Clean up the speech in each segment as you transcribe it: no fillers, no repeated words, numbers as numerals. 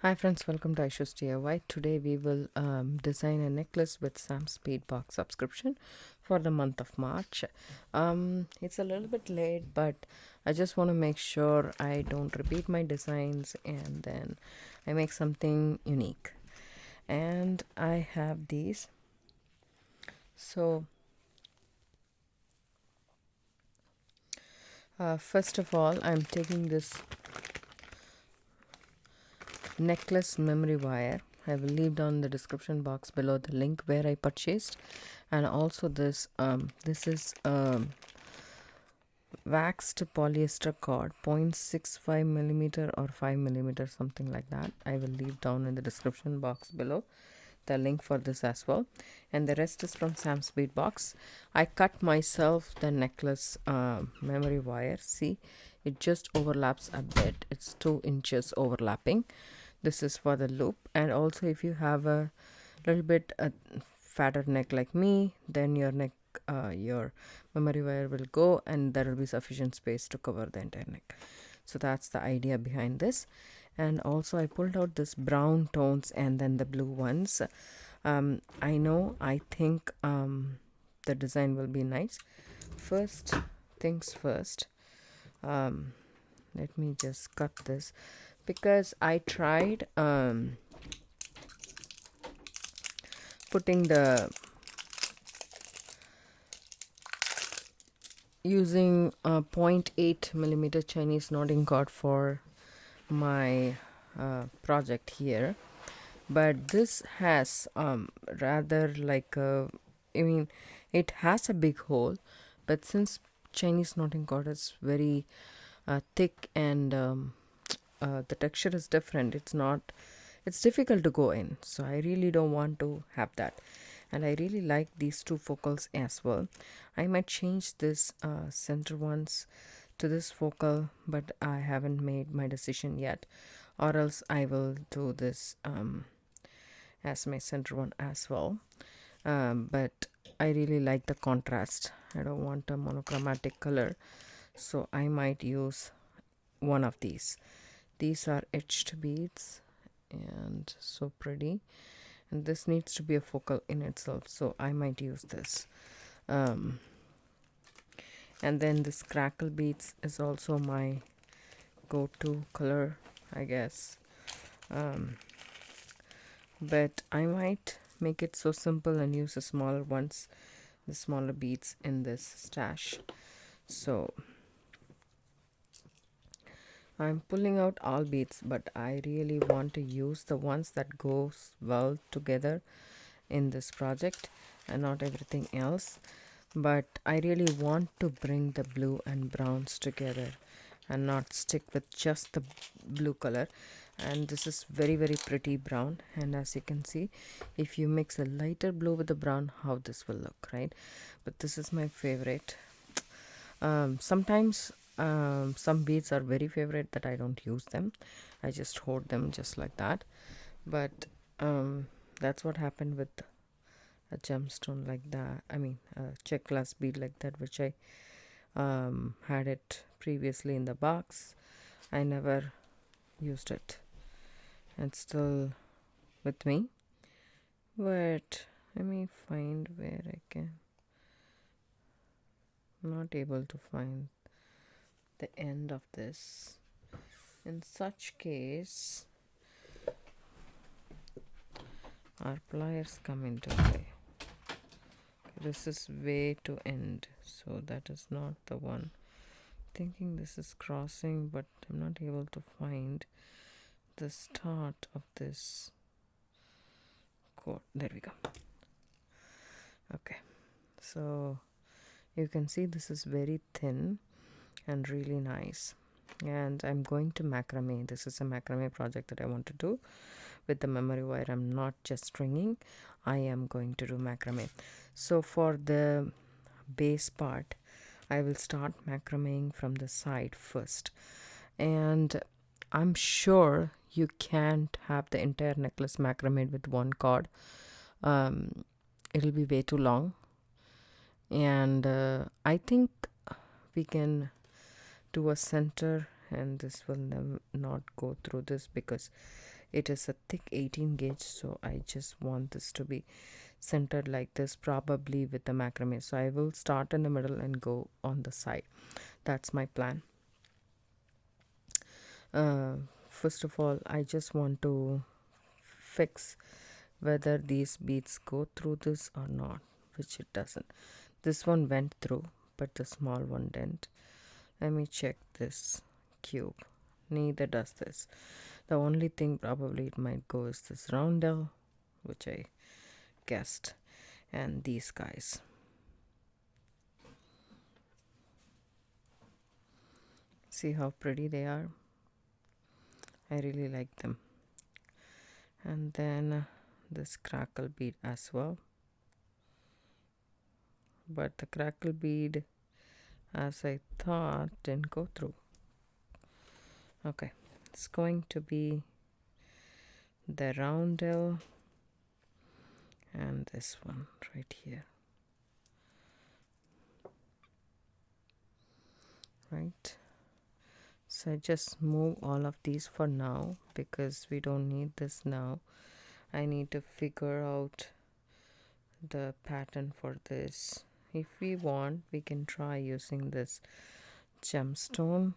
Hi friends, welcome to Aishu's DIY. Today we will design a necklace with Sam's Speedbox subscription for the month of March. It's a little bit late, but I just want to make sure I don't repeat my designs and then I make something unique. And I have these. So first of all, I'm taking this necklace memory wire. I will leave down the description box below the link where I purchased, and also this is waxed polyester cord, 0.65 millimeter or 5 millimeter, something like that. I will leave down in the description box below the link for this as well, and the rest is from Sam's Beatbox. I cut myself the necklace memory wire. See, it just overlaps a bit. It's 2 inches overlapping. This is for the loop, and also if you have a little bit fatter neck like me, then your memory wire will go and there will be sufficient space to cover the entire neck. So that's the idea behind this. And also I pulled out this brown tones and then the blue ones. I think the design will be nice. First things first, let me just cut this, because I tried putting the using a 0.8 millimeter Chinese knotting cord for my project here, but this has rather like a, it has a big hole, but since Chinese knotting cord is very thick and the texture is different, it's difficult to go in, so I really don't want to have that. And I really like these two focals as well. I might change this center ones to this focal, but I haven't made my decision yet, or else I will do this as my center one as well. But I really like the contrast. I don't want a monochromatic color, so I might use one of these. These are etched beads and so pretty, and this needs to be a focal in itself, so I might use this. And then this crackle beads is also my go-to color, I guess. But I might make it so simple and use the smaller ones, the smaller beads in this stash. So I'm pulling out all beads, but I really want to use the ones that goes well together in this project and not everything else. But I really want to bring the blue and browns together and not stick with just the blue color. And this is very pretty brown, and as you can see, if you mix a lighter blue with the brown, how this will look, right? But this is my favorite. Sometimes some beads are very favorite that I don't use them. I just hoard them just like that. But that's what happened with a gemstone like that. I mean, a check glass bead like that, which I had it previously in the box. I never used it. It's still with me. But let me find where I can. I'm not able to find the end of this. In such case, our pliers come into play. This is way to end, so that is not the one. Thinking this is crossing, but I'm not able to find the start of this cord. There we go. Okay, so you can see this is very thin and really nice. And I'm going to macrame. This is a macrame project that I want to do with the memory wire. I'm not just stringing, I am going to do macrame. So for the base part, I will start macrameing from the side first, and I'm sure you can't have the entire necklace macrame with one cord. It'll be way too long, and I think we can do a center and this will not go through this because it is a thick 18 gauge. So I just want this to be centered like this, probably with the macrame. So I will start in the middle and go on the side. That's my plan. First of all, I just want to fix whether these beads go through this or not, which it doesn't. This one went through, but the small one didn't. Let me check this cube. Neither does this. The only thing probably it might go is this roundel, which I guessed, and these guys. See how pretty they are? I really like them. And then this crackle bead as well, but the crackle bead, as I thought, didn't go through. Okay, it's going to be the roundel and this one right here, right? So I just move all of these for now because we don't need this now. I need to figure out the pattern for this. If we want, we can try using this gemstone,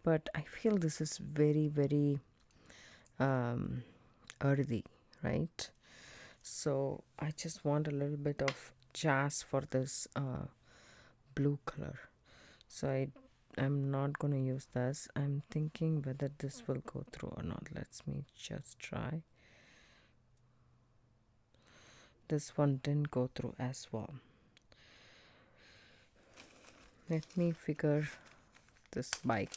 but I feel this is very, very earthy, right? So I just want a little bit of jazz for this blue color. So I'm not going to use this. I'm thinking whether this will go through or not. Let me just try. This one didn't go through as well. Let me figure this bike.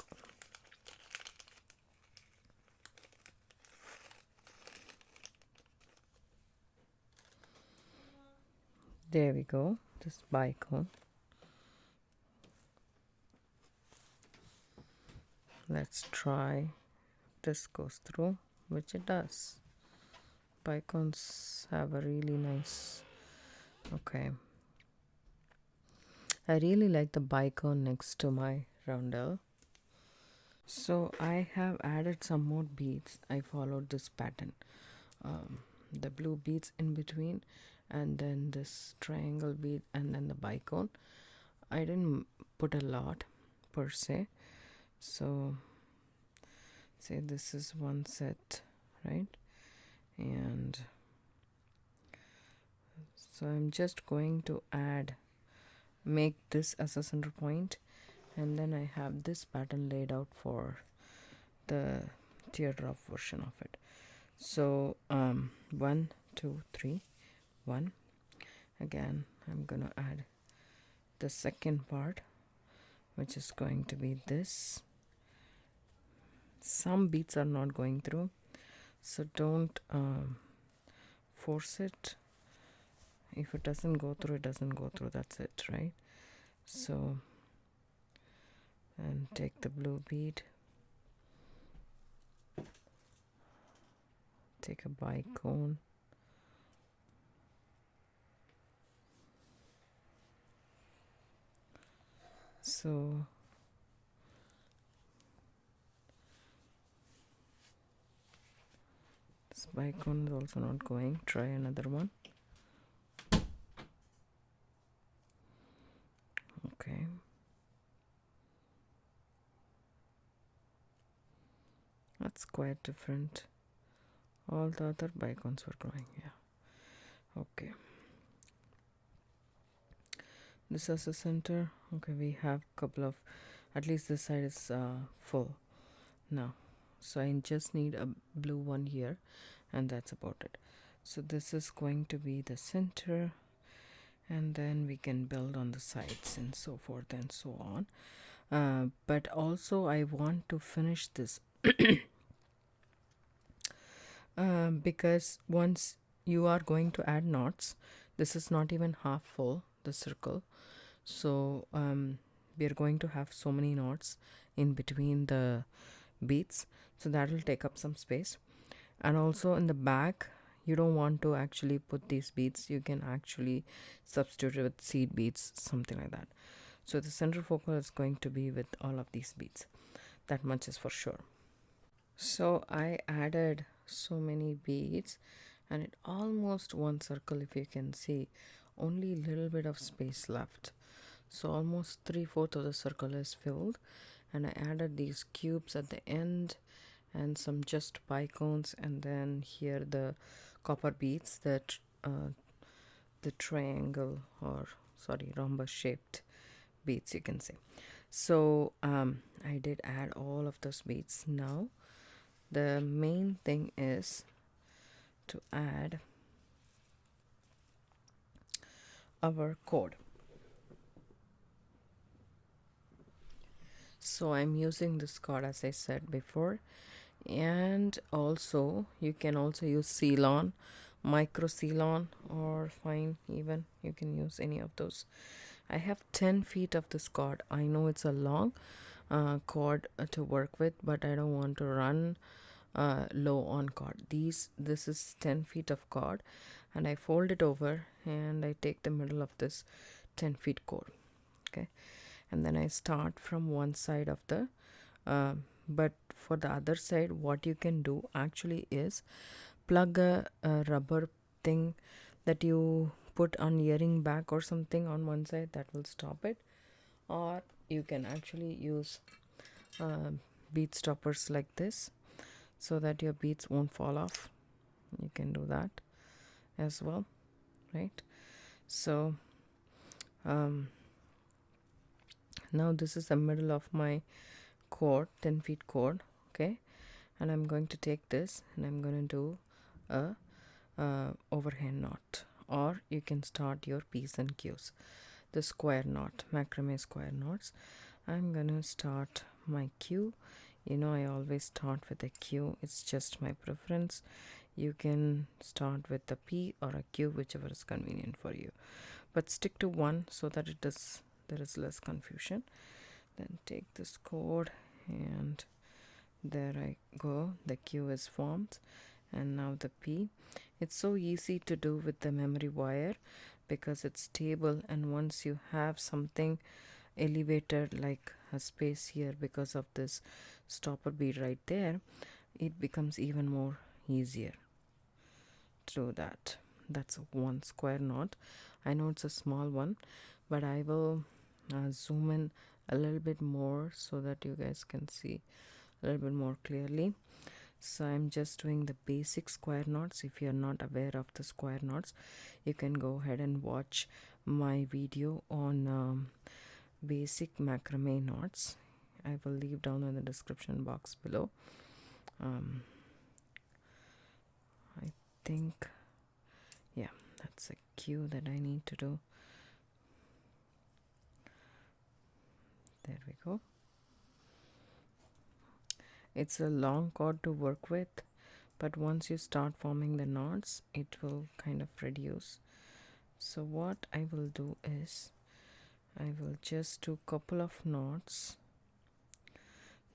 There we go, this bicone. Let's try this goes through, which it does. Bicones have a really nice, okay. I really like the bicone next to my roundel. So I have added some more beads. I followed this pattern. The blue beads in between, and then this triangle bead, and then the bicone. I didn't put a lot per se. So say this is one set, right? And so I'm just going to make this as a center point, and then I have this pattern laid out for the teardrop version of it. So 1 2 3 1. Again, I'm gonna add the second part, which is going to be this. Some beads are not going through, so don't force it. If it doesn't go through, it doesn't go through, that's it, right? So, and take the blue bead, take a bicone, so this bicone is also not going. Try another one. Okay, that's quite different. All the other bicones were going, yeah. Okay, this is the center. Okay, we have a couple of, at least this side is full now, so I just need a blue one here, and that's about it. So this is going to be the center, and then we can build on the sides and so forth and so on. But also I want to finish this because once you are going to add knots, this is not even half full, the circle. So we are going to have so many knots in between the beads, so that will take up some space. And also in the back, you don't want to actually put these beads. You can actually substitute it with seed beads, something like that. So the center focal is going to be with all of these beads. that much is for sure. So I added so many beads, and it almost one circle, if you can see, only little bit of space left. So almost 3/4 of the circle is filled, and I added these cubes at the end and some just bicones, and then here the copper beads that the triangle, or sorry, rhombus shaped beads, you can say. So I did add all of those beads. Now the main thing is to add our cord. So I'm using this cord, as I said before, and also you can also use seal-on, micro seal-on, or fine, even you can use any of those. I have 10 feet of this cord. I know it's a long cord to work with, but I don't want to run low on cord. This is 10 feet of cord, and I fold it over and I take the middle of this 10 feet cord. Okay, and then I start from one side of the but for the other side, what you can do actually is plug a rubber thing that you put on earring back or something on one side, that will stop it. Or you can actually use bead stoppers like this, so that your beads won't fall off. You can do that as well, right? So now this is the middle of my cord, 10 feet cord. Okay, and I'm going to take this and I'm going to do a overhand knot, or you can start your P's and Q's, the square knot, macrame square knots. I'm gonna start my Q. You know, I always start with a Q. It's just my preference. You can start with a P or a Q, whichever is convenient for you, but stick to one so that there is less confusion. Then take this cord, and there I go. The Q is formed, and now the P. It's so easy to do with the memory wire because it's stable, and once you have something elevated like a space here because of this stopper bead right there, it becomes even more easier to do that. That's one square knot. I know it's a small one, but I will zoom in a little bit more so that you guys can see a little bit more clearly. So I'm just doing the basic square knots. If you're not aware of the square knots, you can go ahead and watch my video on basic macrame knots. I will leave down in the description box below. I think, yeah, that's a cue that I need to do. There we go. It's a long cord to work with, but once you start forming the knots, it will kind of reduce. So what I will do is I will just do couple of knots.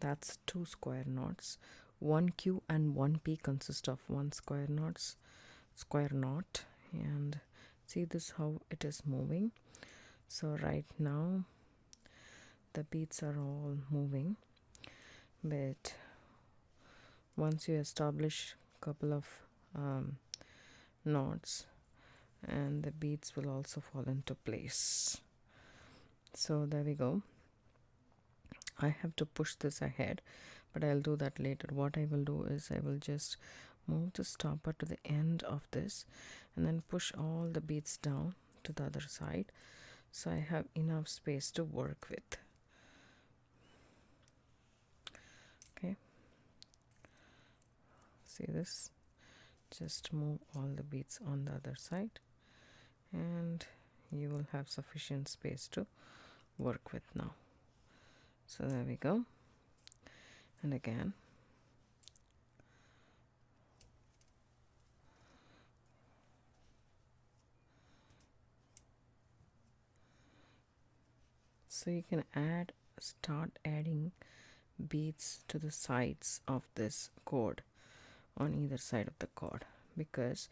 That's 2 square knots. 1 Q and 1 P consist of 1 square knot, and see this how it is moving. So right now the beads are all moving, but once you establish a couple of knots, and the beads will also fall into place. So there we go. I have to push this ahead, but I'll do that later. What I will do is I will just move the stopper to the end of this and then push all the beads down to the other side, so I have enough space to work with. Okay, see this? Just move all the beads on the other side, and you will have sufficient space to work with now. So there we go. And again, so you can start adding beads to the sides of this cord, on either side of the cord, because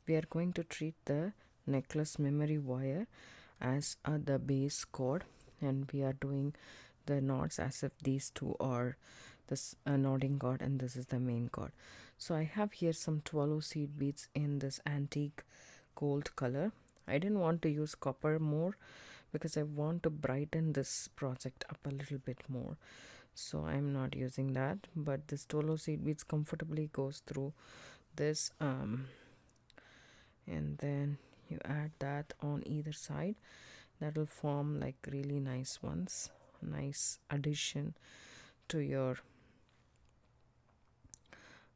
we are going to treat the necklace memory wire as the base cord, and we are doing the knots as if these two are this knotting cord, and this is the main cord. So I have here some 12 seed beads in this antique gold color. I didn't want to use copper more because I want to brighten this project up a little bit more, so I'm not using that. But this 12 seed beads comfortably goes through this, and then you add that on either side. That will form like really nice ones, nice addition to your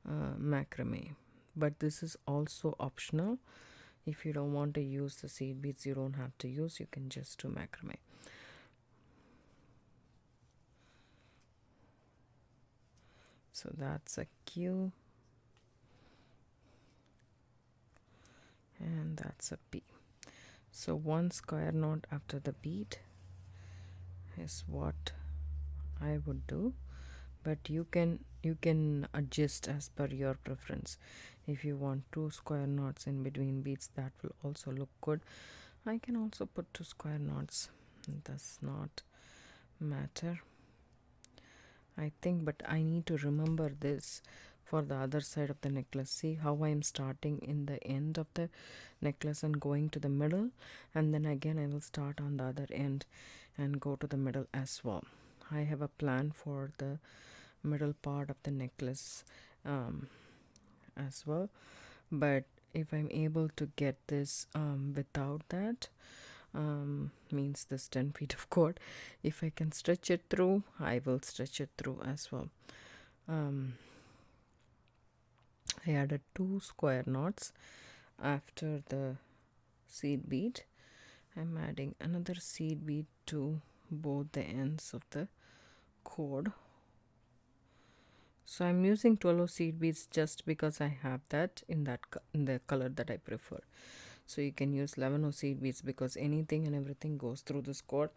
macrame. But this is also optional. If you don't want to use the seed beads, you don't have to use, you can just do macrame. So that's a Q, and that's a P. So 1 square knot after the bead is what I would do, but you can adjust as per your preference. If you want 2 square knots in between beads, that will also look good. I can also put 2 square knots, it does not matter, I think. But I need to remember this for the other side of the necklace. See how I am starting in the end of the necklace and going to the middle, and then again I will start on the other end and go to the middle as well. I have a plan for the middle part of the necklace as well, but if I'm able to get this without that, means this 10 feet of cord, if I can stretch it through, I will stretch it through as well. I added 2 square knots after the seed bead. I'm adding another seed bead to both the ends of the cord. So I'm using 12 seed beads just because I have that in the color that I prefer. So you can use 11 seed beads because anything and everything goes through this cord.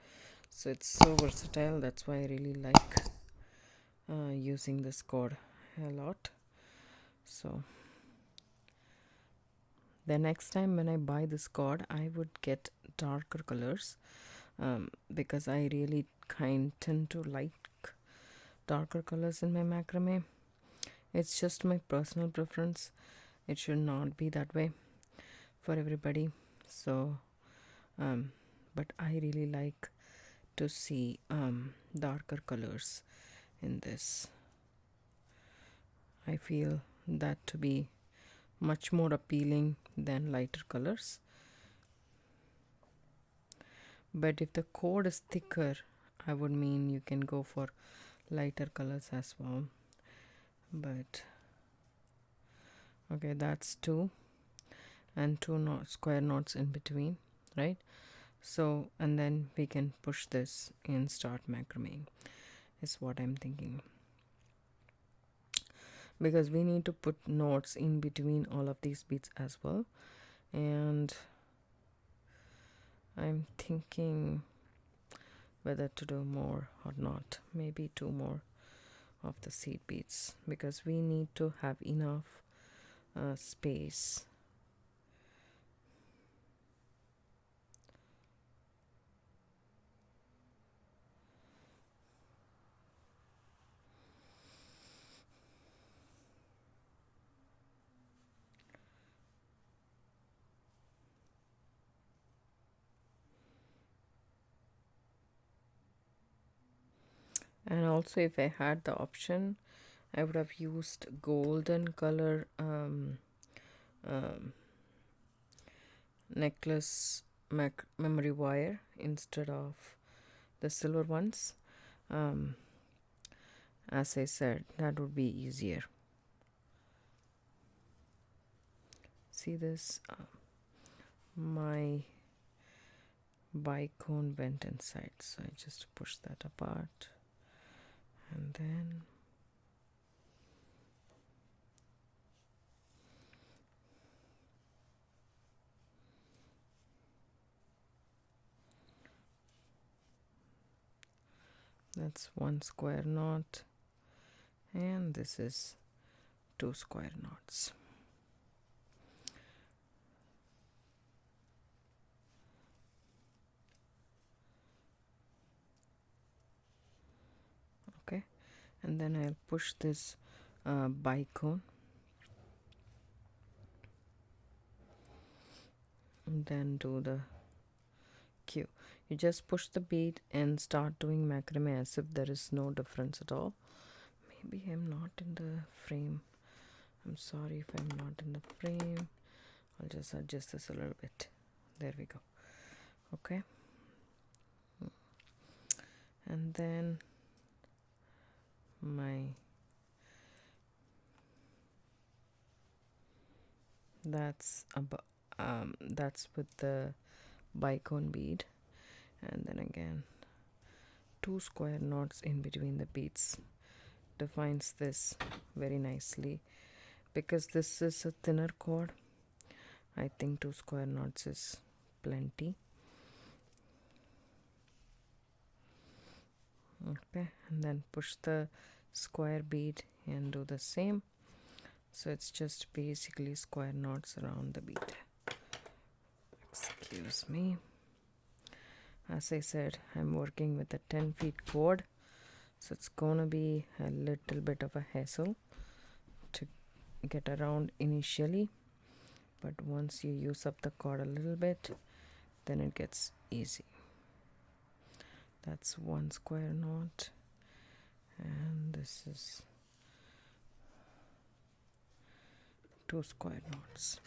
So it's so versatile. That's why I really like using this cord a lot. So the next time when I buy this cord, I would get darker colors because I really tend to like darker colors in my macrame. It's just my personal preference. It should not be that way for everybody. So but I really like to see darker colors in this. I feel that to be much more appealing than lighter colors. But if the cord is thicker, I would mean you can go for lighter colors as well. But okay, that's 2 and 2 square knots in between, right? So, and then we can push this and start macrame is what I'm thinking, because we need to put knots in between all of these beads as well. And I'm thinking whether to do more or not, maybe 2 more of the seed beads, because we need to have enough space. And also, if I had the option, I would have used golden color necklace memory wire instead of the silver ones. As I said, that would be easier. See this? My bicone went inside, so I just push that apart, and then that's 1 square knot, and this is 2 square knots. Okay, and then I'll push this bicone, and then do the Q. You just push the bead and start doing macrame as if there is no difference at all. Maybe I'm not in the frame. I'm sorry if I'm not in the frame. I'll just adjust this a little bit. There we go. Okay. And then that's with the bicone bead, and then again 2 square knots in between the beads defines this very nicely. Because this is a thinner cord, I think 2 square knots is plenty. Okay, and then push the square bead and do the same. So it's just basically square knots around the bead. Excuse me. As I said, I'm working with a 10 feet cord, so it's gonna be a little bit of a hassle to get around initially, but once you use up the cord a little bit, then it gets easy. That's 1 square knot, and this is 2 square knots.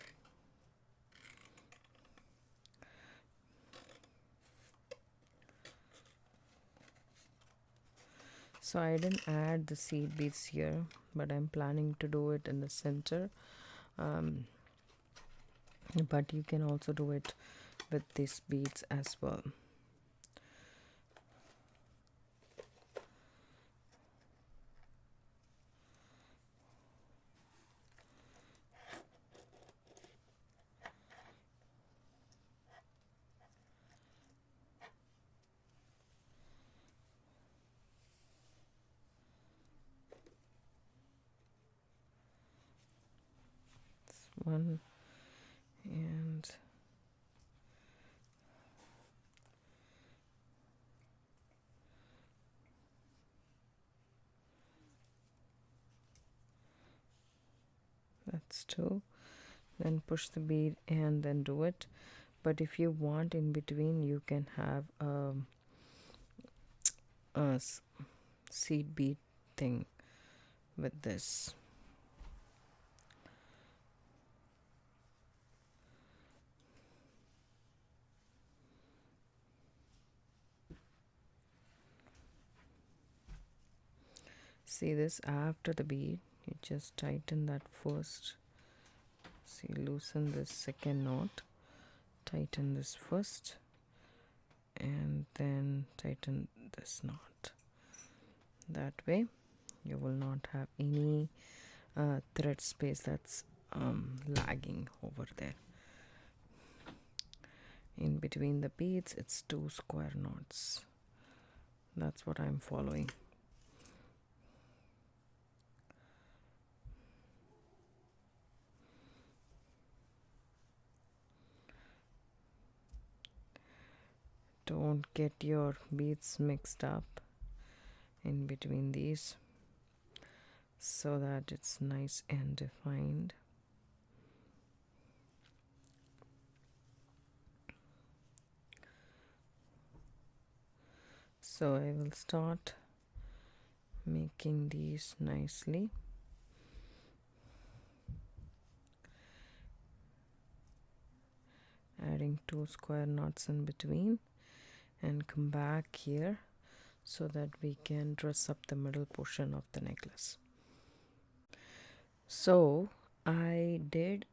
So I didn't add the seed beads here, but I'm planning to do it in the center. But you can also do it with these beads as well. One, and that's 2. Then push the bead and then do it. But if you want in between, you can have a seed bead thing with this. See this, after the bead, you just tighten that first. See, loosen this second knot, tighten this first, and then tighten this knot. That way you will not have any thread space that's lagging over there. In between the beads, it's 2 square knots. That's what I'm following. Don't get your beads mixed up in between these, so that it's nice and defined. So I will start making these nicely. Adding 2 square knots in between, and come back here so that we can dress up the middle portion of the necklace. So I did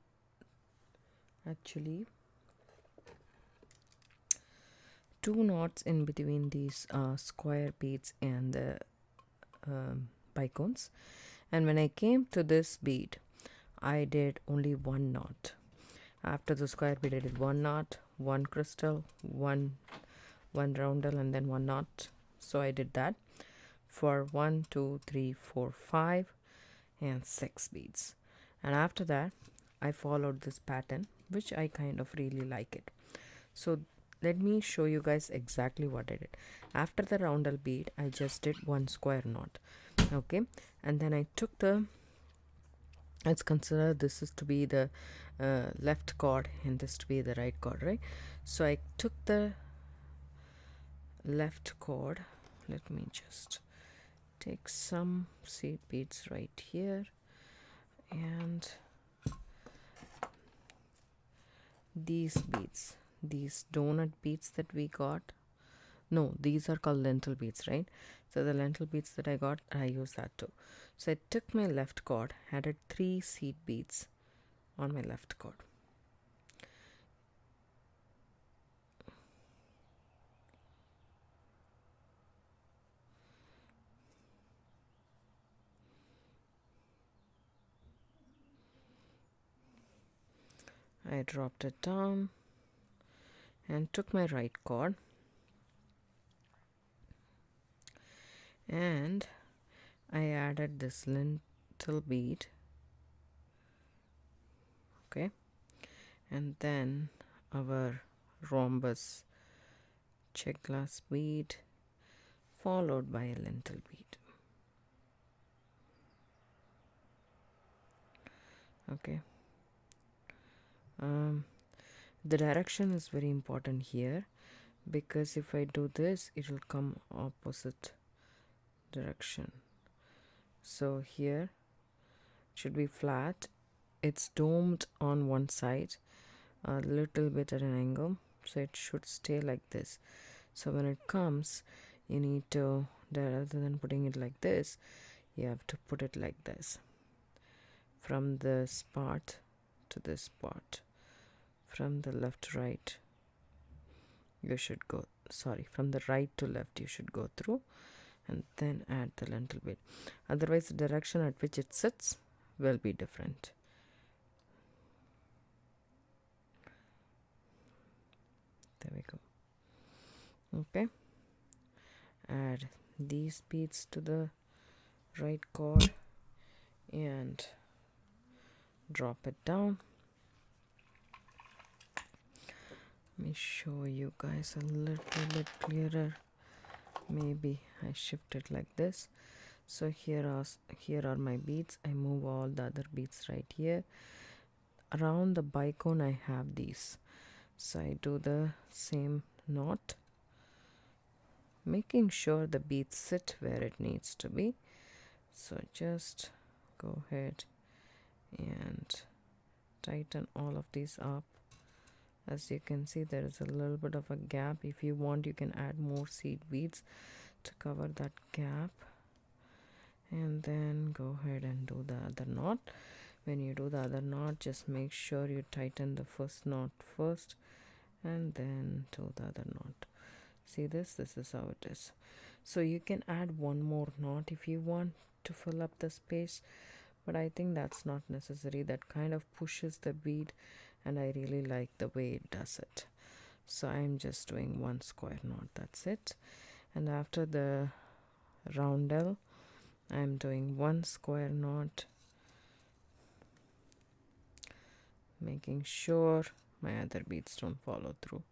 actually 2 knots in between these square beads and the bicones, and when I came to this bead, I did only 1 knot. After the square bead, I did 1 knot, 1 crystal, one roundel, and then 1 knot. So I did that for 1, 2, 3, 4, 5 and 6 beads, and after that I followed this pattern, which I kind of really like it. So let me show you guys exactly what I did. After the roundel bead, I just did 1 square knot. Okay, and then I took the, let's consider this is to be the left chord and this to be the right chord, right? So I took the left chord. Let me just take some seed beads right here, and these beads, these donut beads that we got, no, these are called lentil beads, right? So the lentil beads that I got, I use that too. So I took my left chord, added 3 seed beads on my left chord. I dropped it down and took my right chord, and I added this lentil bead, okay, and then our rhombus check glass bead followed by a lentil bead. Okay, the direction is very important here, because if I do this, it will come opposite direction. So here it should be flat, it's domed on one side, a little bit at an angle, so it should stay like this. So when it comes, you need to, rather than putting it like this, you have to put it like this, from this part to this part, from the left to right you should go, sorry, from the right to left you should go through, and then add the lentil bead. Otherwise the direction at which it sits will be different. There we go. Okay, add these beads to the right chord and drop it down. Let me show you guys a little bit clearer. Maybe I shift it like this. So here are my beads. I move all the other beads right here. Around the bicone I have these. So I do the same knot, making sure the beads sit where it needs to be. So just go ahead and tighten all of these up. As you can see, there is a little bit of a gap. If you want, you can add more seed beads to cover that gap, and then go ahead and do the other knot. When you do the other knot, just make sure you tighten the first knot first and then do the other knot. See this is how it is. So you can add one more knot if you want to fill up the space, but I think that's not necessary. That kind of pushes the bead, and I really like the way it does it. So I'm just doing one square knot, that's it. And after the roundel, I'm doing one square knot, making sure my other beads don't follow through,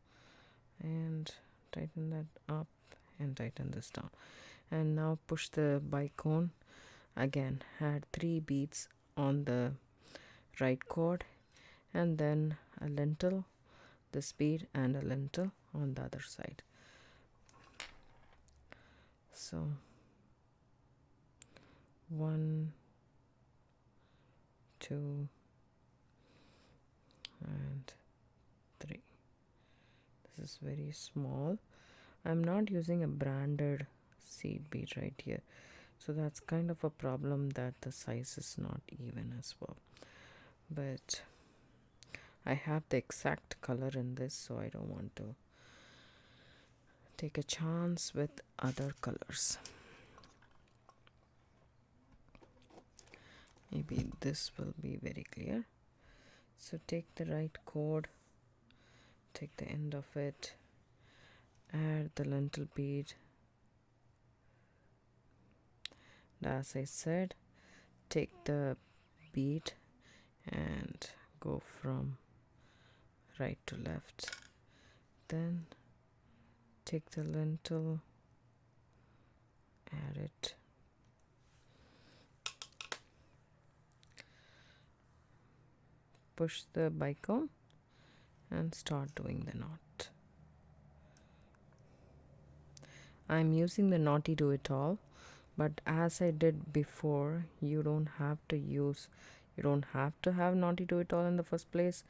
and tighten that up and tighten this down. And now push the bicone again, add 3 beads on the right chord, and then a lentil, this bead, and a lentil on the other side. So 1, 2, and 3. This is very small. I'm not using a branded seed bead right here, so that's kind of a problem, that the size is not even as well. But I have the exact color in this, so I don't want to take a chance with other colors. Maybe this will be very clear. So take the right chord, take the end of it, add the lentil bead. As I said, take the bead and go from right to left, then take the lentil, add it, push the bicone and start doing the knot. I'm using the knotty do it all, but as I did before, you don't have to have knotty do it all in the first place,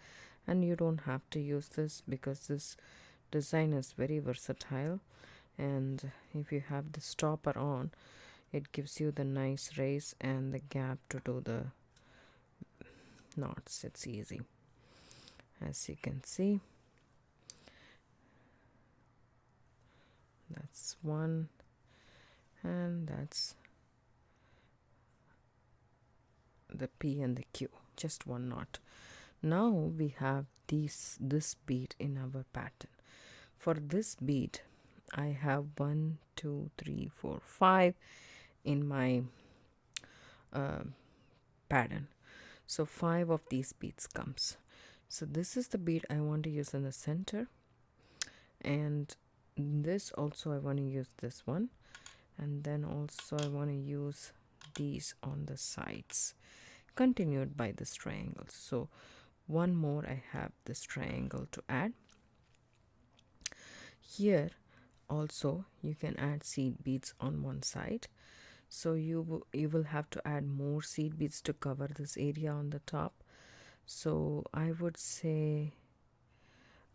and you don't have to use this because this design is very versatile. And if you have the stopper on, it gives you the nice raise and the gap to do the knots. It's easy, as you can see. That's one, and that's the P and the Q, just one knot. Now we have this bead in our pattern. For this bead, I have 1, 2, 3, 4, 5 in my pattern. So 5 of these beads comes. So this is the bead I want to use in the center, and this also I want to use this one, and then also I want to use these on the sides, continued by this triangle. So one more, I have this triangle to add. Here also you can add seed beads on one side, so you will have to add more seed beads to cover this area on the top. So I would say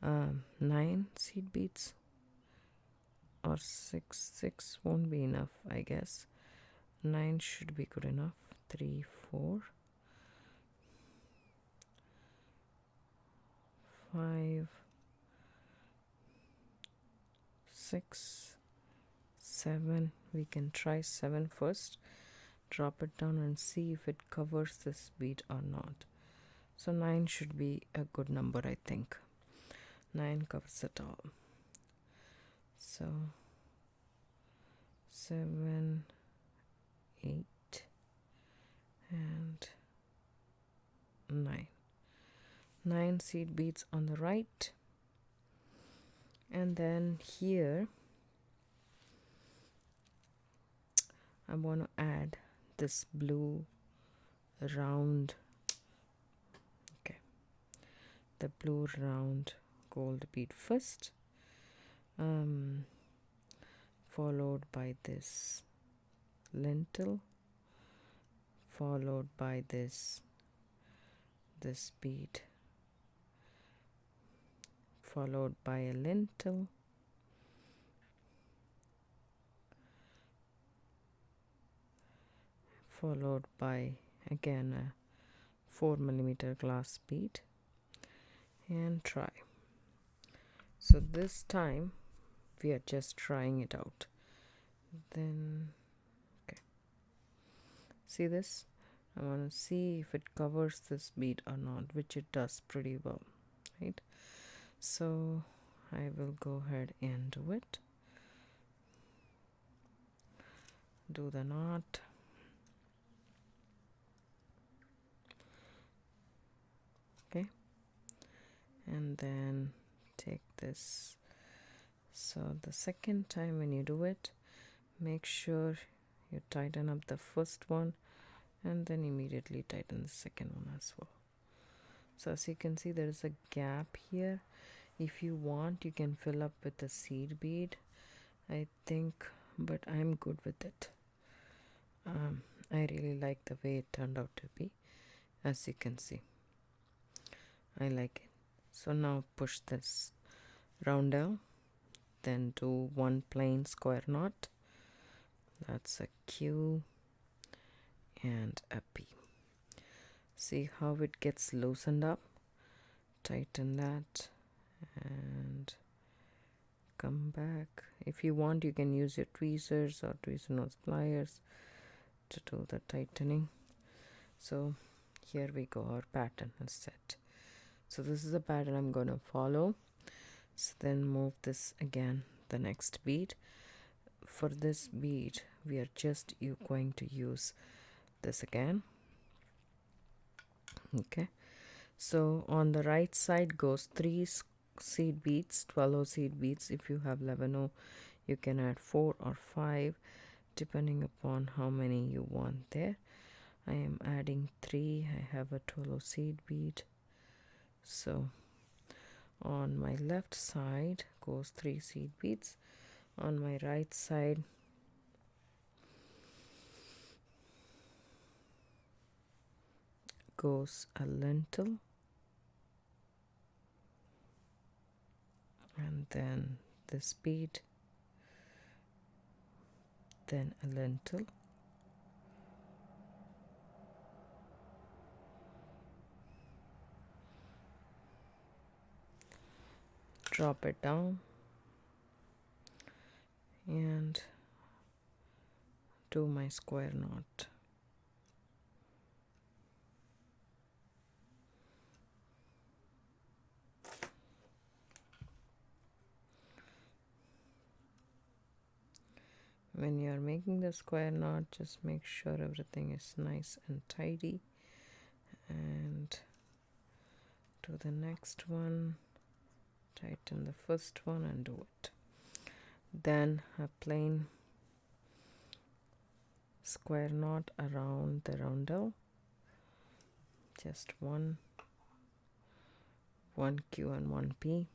9 seed beads, or 6 won't be enough, I guess. 9 should be good enough. 3, 4, 5, 6, 7. We can try 7 first. Drop it down and see if it covers this bead or not. So 9 should be a good number, I think. 9 covers it all. So 7, 8, and 9. 9 seed beads on the right, and then here I want to add this blue round, the blue round gold bead first, followed by this lintel, followed by this bead, followed by a lintel, followed by again a 4mm glass bead, and try. So this time we are just trying it out. Then see this, I want to see if it covers this bead or not, which it does pretty well, right? So I will go ahead and do it. Do the knot. Okay, and then take this. So the second time when you do it, make sure you tighten up the first one and then immediately tighten the second one as well. So as you can see, there is a gap here. If you want, you can fill up with a seed bead, I think, but I'm good with it. I really like the way it turned out to be. As you can see, I like it. So now push this roundel, then do one plain square knot. That's a Q and a P. See how it gets loosened up? Tighten that and come back. If you want, you can use your tweezers or tweezer nose pliers to do the tightening. So here we go, our pattern is set. So this is the pattern I'm going to follow. So then move this again, the next bead. For this bead, we are just going to use this again. Okay, so on the right side goes 3 seed beads, 12 seed beads. If you have 11, you can add 4 or 5 depending upon how many you want there. I am adding 3. I have a 12 seed bead, So on my left side goes 3 seed beads, on my right side goes a lentil, and then this bead, then a lentil, drop it down and do my square knot. When you are making the square knot, just make sure everything is nice and tidy, and do the next one, tighten the first one and do it. Then a plain square knot around the roundel, just one Q and one P,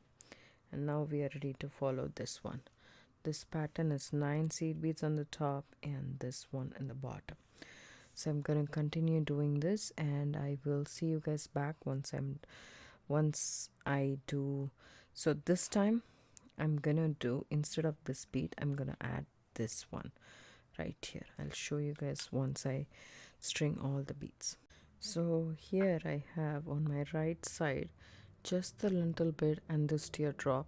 and now we are ready to follow this one. This pattern is 9 seed beads on the top and this one in the bottom. So I'm going to continue doing this, and I will see you guys back once I do. So this time I'm gonna do, instead of this bead, I'm gonna add this one right here. I'll show you guys once I string all the beads. So here I have on my right side just the little bit and this teardrop,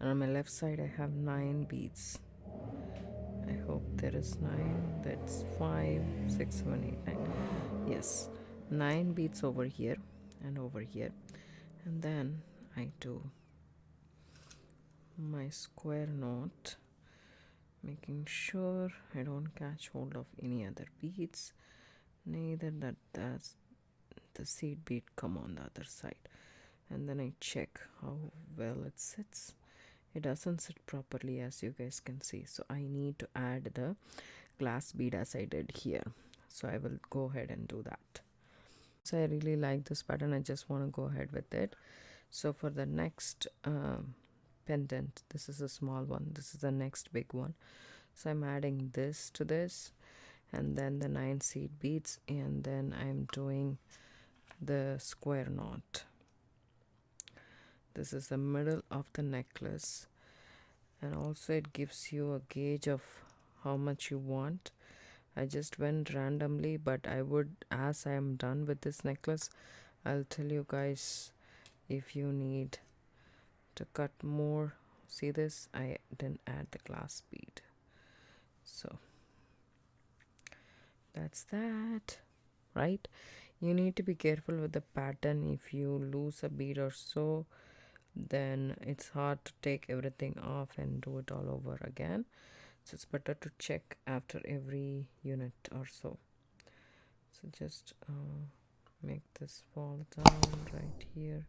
and on my left side I have 9 beads. I hope there is 9. That's 5, 6, 7, 8, 9. Yes, 9 beads over here and over here, and then I do my square knot, making sure I don't catch hold of any other beads, neither that the seed bead come on the other side. And then I check how well it sits. It doesn't sit properly, as you guys can see, so I need to add the glass bead as I did here. So I will go ahead and do that. So I really like this pattern, I just want to go ahead with it. So for the next pendant, this is a small one, this is the next big one, so I'm adding this to this, and then the 9 seed beads, and then I'm doing the square knot. This is the middle of the necklace, and also it gives you a gauge of how much you want. I just went randomly, but I would, as I am done with this necklace, I'll tell you guys if you need to cut more. See this, I didn't add the glass bead, so that's that, right? You need to be careful with the pattern. If you lose a bead or so, then it's hard to take everything off and do it all over again. So it's better to check after every unit or so. So just make this fall down right here.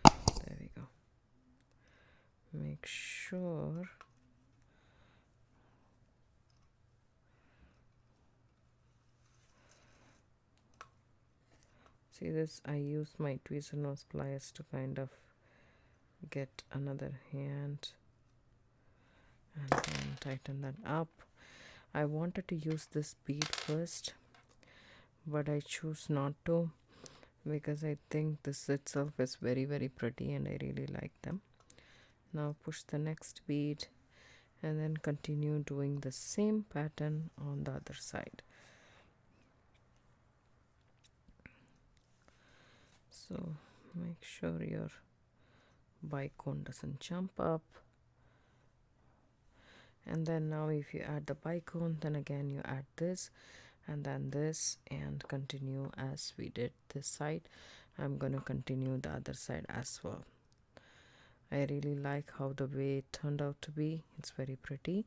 There we go. Make sure see this, I use my tweezer nose pliers to kind of get another hand and then tighten that up. I wanted to use this bead first, but I choose not to because I think this itself is very pretty and I really like them. Now push the next bead and then continue doing the same pattern on the other side. So make sure your bicone doesn't jump up, and then now if you add the bicone, then again you add this and then this, and continue as we did this side. I'm gonna continue the other side as well. I really like how the way it turned out to be. It's very pretty.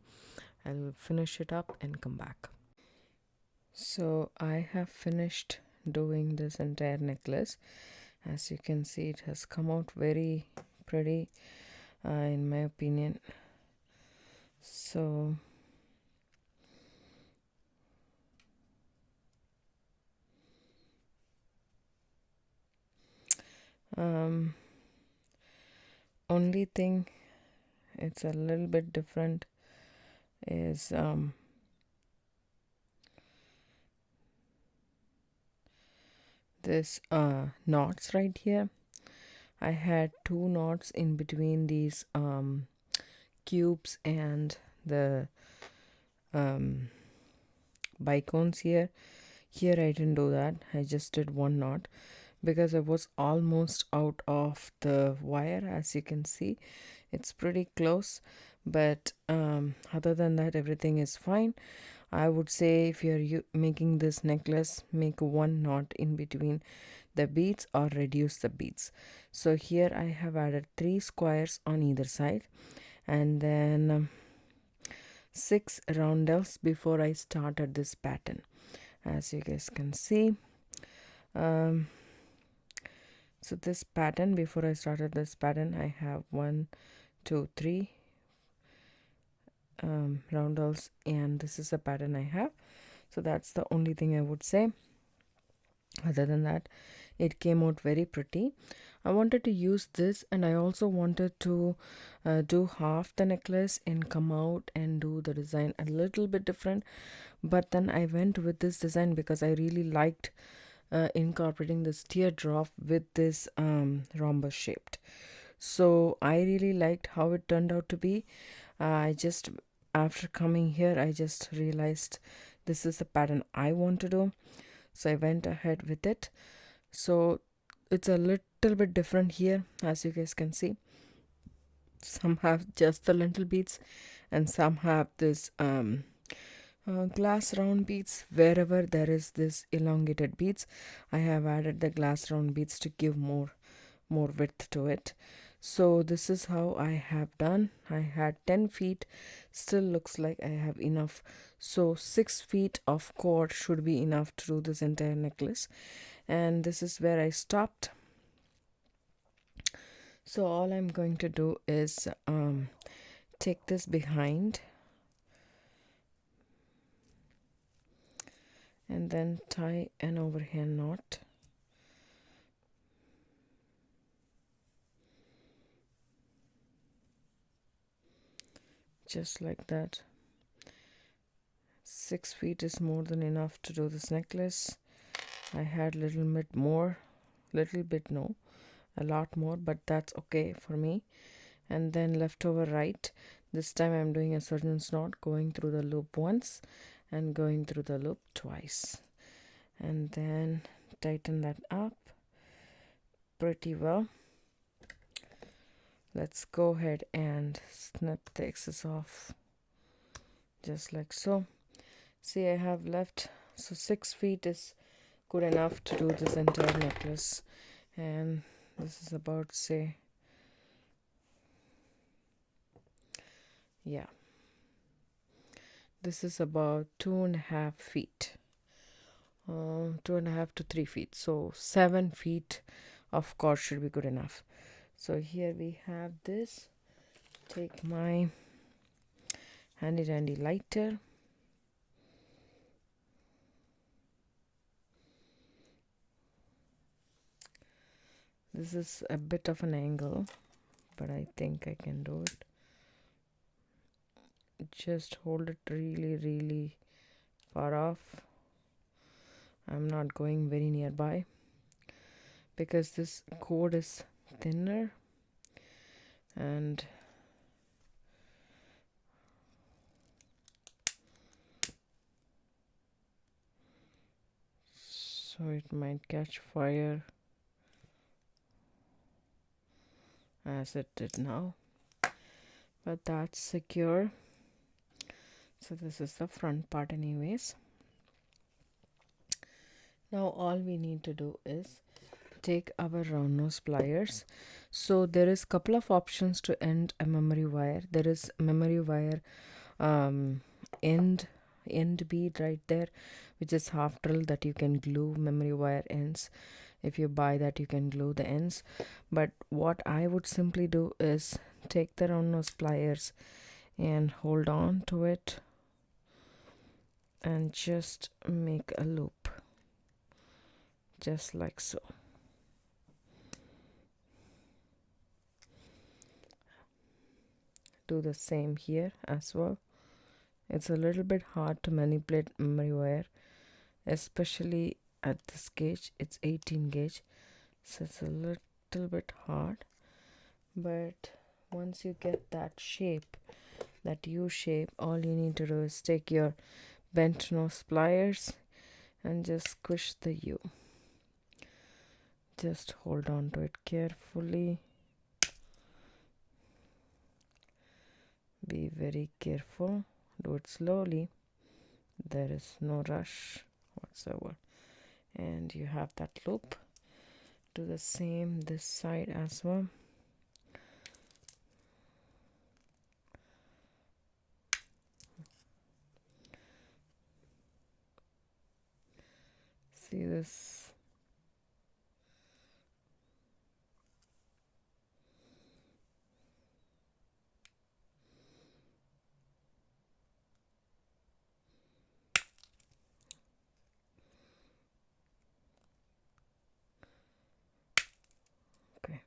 I'll finish it up and come back. So I have finished doing this entire necklace. As you can see, it has come out very pretty in my opinion. So only thing it's a little bit different is this knots right here. I had two knots in between these cubes and the bicones here. Here I didn't do that. I just did one knot because I was almost out of the wire. As you can see, it's pretty close, but other than that, everything is fine. I would say if you're making this necklace, make one knot in between the beads or reduce the beads. So here I have added 3 squares on either side, and then 6 roundels before I started this pattern. As you guys can see, so this pattern, before I started this pattern, I have 1 2 3 roundels, and this is the pattern I have. So that's the only thing I would say. Other than that, it came out very pretty. I wanted to use this, and I also wanted to do half the necklace and come out and do the design a little bit different, but then I went with this design because I really liked incorporating this teardrop with this rhombus shaped. So I really liked how it turned out to be. I just, after coming here, I just realized this is the pattern I want to do, so I went ahead with it. So it's a little bit different here, as you guys can see. Some have just the lentil beads and some have this glass round beads. Wherever there is this elongated beads, I have added the glass round beads to give more width to it. So this is how I have done. I had 10 feet, still looks like I have enough. So 6 feet of cord should be enough to do this entire necklace, and this is where I stopped. So all I'm going to do is take this behind and then tie an overhand knot. Just like that. 6 feet is more than enough to do this necklace. I had a little bit more, a lot more, but that's okay for me. And then left over right, this time I'm doing a surgeon's knot, going through the loop once and going through the loop twice, and then tighten that up pretty well. Let's go ahead and snip the excess off, just like so. See, I have left, so 6 feet is good enough to do this entire necklace, and this is about, say, yeah, this is about 2.5 feet, 2.5 to 3 feet, so 7 feet of cord should be good enough. So here we have this. Take my handy dandy lighter, this is a bit of an angle, but I think I can do it. Just hold it really far off. I'm not going very nearby because this cord is thinner, and so it might catch fire as it did now, but that's secure. So this is the front part anyways. Now all we need to do is take our round nose pliers. So there is couple of options to end a memory wire. There is memory wire end bead right there, which is half drill, that you can glue memory wire ends. If you buy that, you can glue the ends, but what I would simply do is take the round nose pliers and hold on to it and just make a loop, just like so. do the same here as well. It's a little bit hard to manipulate memory wire, especially at this gauge. It's 18 gauge, so it's a little bit hard, but once you get that shape, that U shape, all you need to do is take your bent nose pliers and just squish the U. Just hold on to it carefully. Be very careful. Do it slowly. There is no rush whatsoever. And you have that loop. Do the same this side as well. See this? Okay.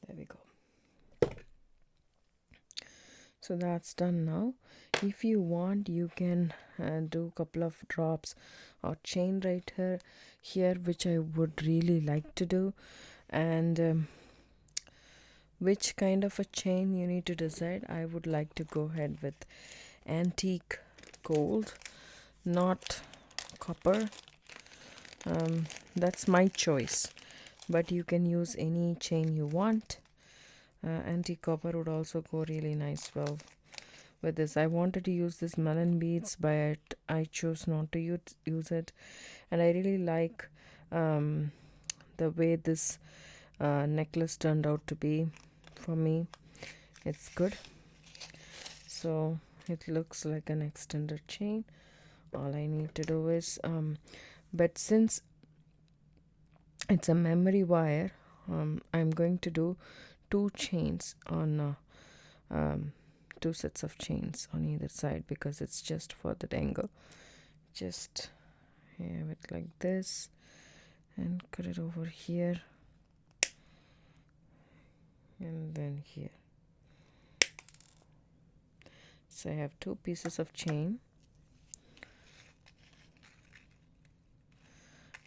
There we go. So that's done now. If you want, you can do a couple of drops or chain right here, which I would really like to do. And which kind of a chain you need to decide. I would like to go ahead with antique gold, not copper. That's my choice, but you can use any chain you want. Antique copper would also go really nice well with this. I wanted to use this melon beads, but I chose not to use it, and I really like the way this necklace turned out to be. For me, it's good. So it looks like an extended chain. All I need to do is but since it's a memory wire, I'm going to do two chains on two sets of chains on either side, because it's just for that angle. Just have it like this and cut it over here and then here. So I have two pieces of chain.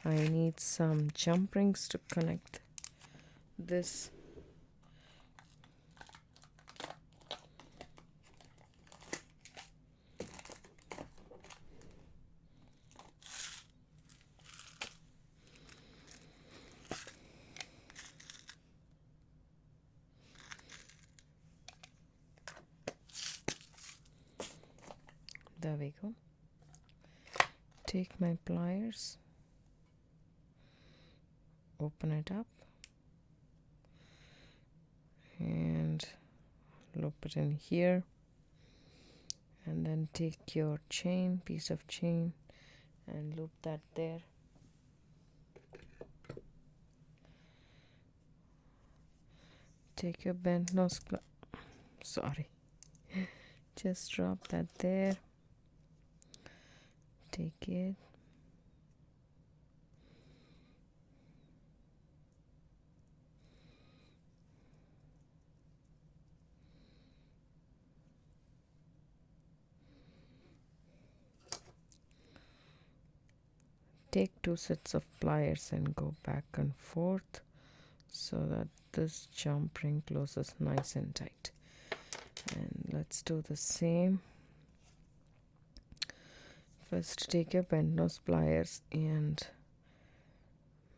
I need some jump rings to connect this. There we go. Take my pliers, open it up and loop it in here, and then take your chain, piece of chain, and loop that there. Take your bent nose sorry, just drop that there. Take it, take two sets of pliers and go back and forth so that this jump ring closes nice and tight. And let's do the same. First, take your bent nose pliers and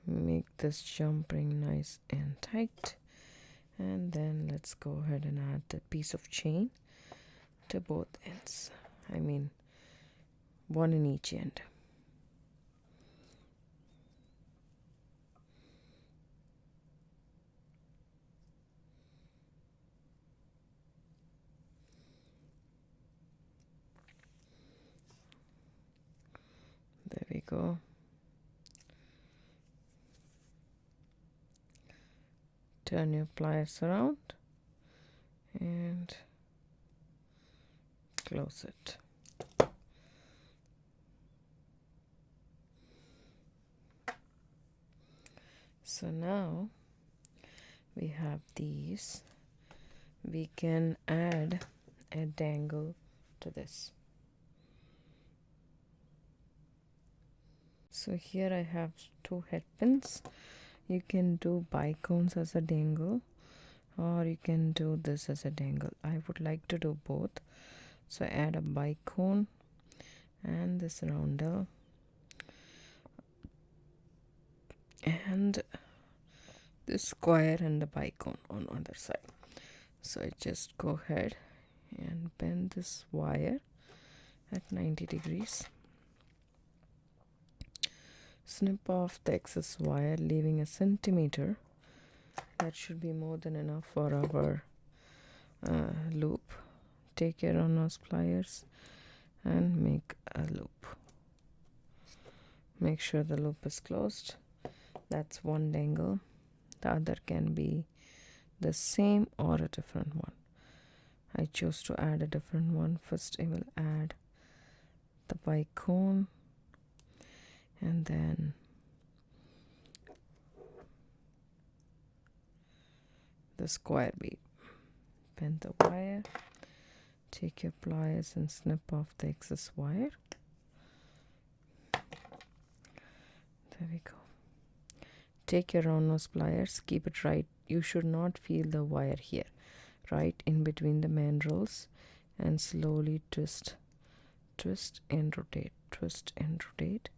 make this jump ring nice and tight, and then let's go ahead and add the piece of chain to both ends. I mean, one in each end. There we go. Turn your pliers around and close it. So now we have these. We can add a dangle to this. So here I have 2 head pins. You can do bicones as a dangle, or you can do this as a dangle. I would like to do both. So add a bicone and this roundel and this square and the bicone on other side. So I just go ahead and bend this wire at 90 degrees. Snip off the excess wire, leaving a centimeter. That should be more than enough for our loop. Take your round-nose pliers and make a loop. Make sure the loop is closed. That's one dangle. The other can be the same or a different one. I chose to add a different one. First I will add the bicone and then the square bead. Bend the wire, take your pliers and snip off the excess wire. There we go. Take your round nose pliers, keep it right. You should not feel the wire here, right in between the mandrels, and slowly twist, twist and rotate, twist and rotate,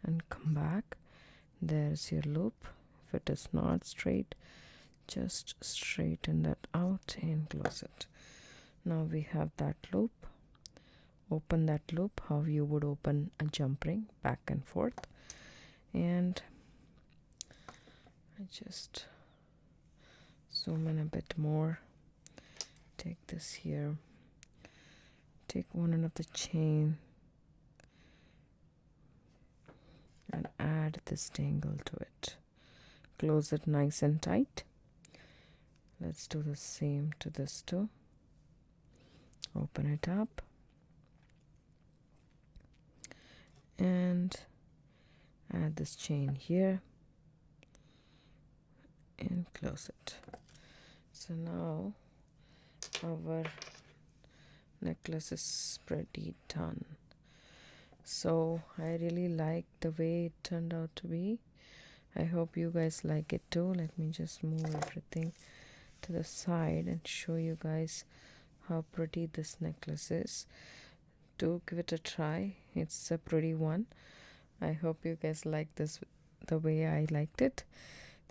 and come back. There's your loop. If it is not straight, just straighten that out and close it. Now we have that loop. Open that loop how you would open a jump ring, back and forth. And I just zoom in a bit more. Take this here. Take one end of the chain and add this dangle to it. Close it nice and tight. Let's do the same to this too. Open it up and add this chain here and close it. So now our necklace is pretty done. So I really like the way it turned out to be. I hope you guys like it too. Let me just move everything to the side and show you guys how pretty this necklace is. Do give it a try. It's a pretty one. I hope you guys like this the way I liked it.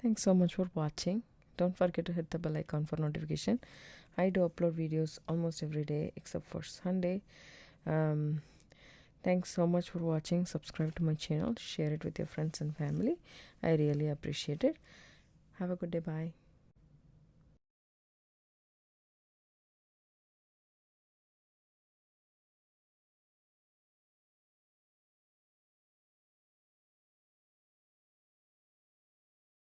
Thanks so much for watching. Don't forget to hit the bell icon for notification. I do upload videos almost every day except for Sunday. Thanks so much for watching. Subscribe to my channel. Share it with your friends and family. I really appreciate it. Have a good day. Bye.